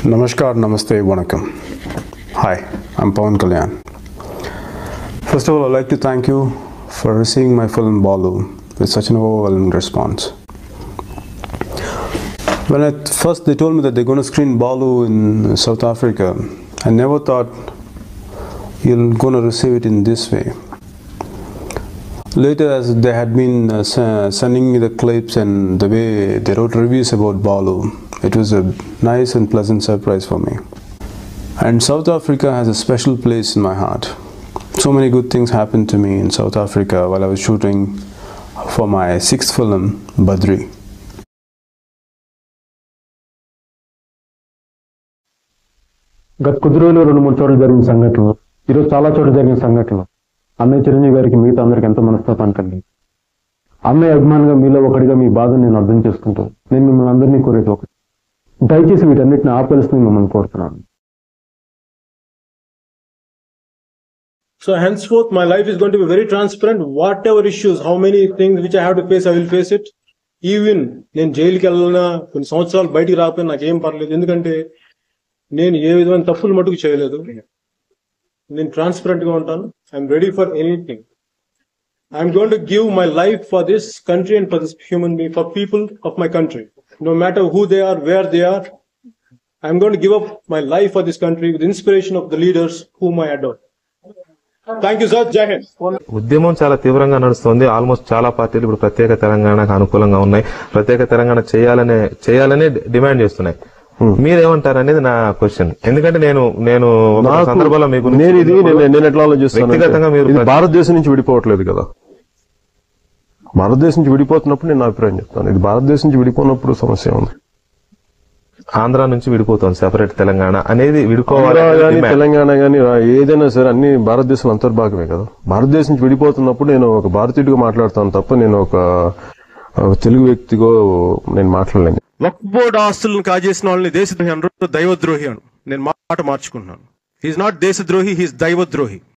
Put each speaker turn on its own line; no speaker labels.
Namaskar, Namaste, Vanakkam. Hi, I'm Pawan Kalyan. First of all, I'd like to thank you for receiving my film Balu with such an overwhelming response. When at first they told me that they're going to screen Balu in South Africa, I never thought you're going to receive it in this way. Later, as they had been sending me the clips and the way they wrote reviews about Balu, it was a nice and pleasant surprise for me. And South Africa has a special place in my heart. So many good things happened to me in South Africa while I was shooting for my sixth film, Badri.
గత కొద్ది రోజులు 2-3 చోట్ల జరిగిన సంఘటనలు, ఈరోజు చాలా చోట్ల జరిగిన సంఘటనలు అన్నయ్య చిరంజీవి గారికి మిగతా అందరికి ఎంతో మనస్తాపాన్ని కలిగింది. అన్నయ్య అభిమానిగా మీలో ఒకటిగా మీ బాధను నేను అర్థం చేసుకుంటూ నేను మిమ్మల్ని అందరినీ కోరేది ఒకటి, దయచేసి వీటన్నిటిని ఆపేల్సింది మిమ్మల్ని కోరుతున్నాను.
So henceforth my life is going to be very transparent. Whatever issues, how many things which I have to face, I will face it. Even నేను జైలుకి వెళ్ళినా కొన్ని సంవత్సరాలు బయటికి రాకపోయినా నాకేం పర్లేదు, ఎందుకంటే నేను ఏ విధమైన తప్పులు మటుకు చేయలేదు. నేను ట్రాన్స్పరెంట్ గా ఉంటాను. I'm ready for anything. I'm going to give my life for this country and for this human being, for people of my country. No matter who they are, where they are, I'm going to give up my life for this country with the inspiration of the leaders whom I adore. Thank you, sir. Jai Hind.
ఉద్యమం చాలా తీవ్రంగా నడుస్తుంది. Almost చాలా పార్టీలు ఇప్పుడు ప్రత్యేక తెలంగాణకు అనుకూలంగా ఉన్నాయి, ప్రత్యేక తెలంగాణ చేయాలని డిమాండ్ చేస్తున్నాయి. మీరేమంటారు అనేది నా క్వశ్చన్. ఎందుకంటే నేను ఒక సందర్భంలో మీకు
నేను ఎట్లా ఆలోచిస్తాను,
వ్యక్తిగతంగా మీరు
భారతదేశం నుంచి విడిపోవట్లేదు కదా. భారతదేశం నుంచి విడిపోతున్నప్పుడు నేను అభిప్రాయం చెప్తాను. ఇది భారతదేశం నుంచి విడిపోయినప్పుడు సమస్య ఉంది.
ఆంధ్ర నుంచి విడిపోతుంది, సెపరేట్ తెలంగాణ అనేది విడిపోవాలి.
తెలంగాణ గానీ ఏదైనా సరే అన్ని భారతదేశం అంతర్భాగమే కదా. భారతదేశం నుంచి విడిపోతున్నప్పుడు నేను ఒక భారతీయుడిగా మాట్లాడతాను తప్ప నేను ఒక తెలుగు వ్యక్తిగా నేను మాట్లాడలేను.
వక్ఫ్ బోర్డు ఆస్తులను కాజేసిన వాళ్ళని దేశద్రోహి అనరు, దైవద్రోహి అను. నేను మాట మార్చుకున్నాను. హీఈస్ నాట్ దేశద్రోహి, హీఈస్ దైవద్రోహి.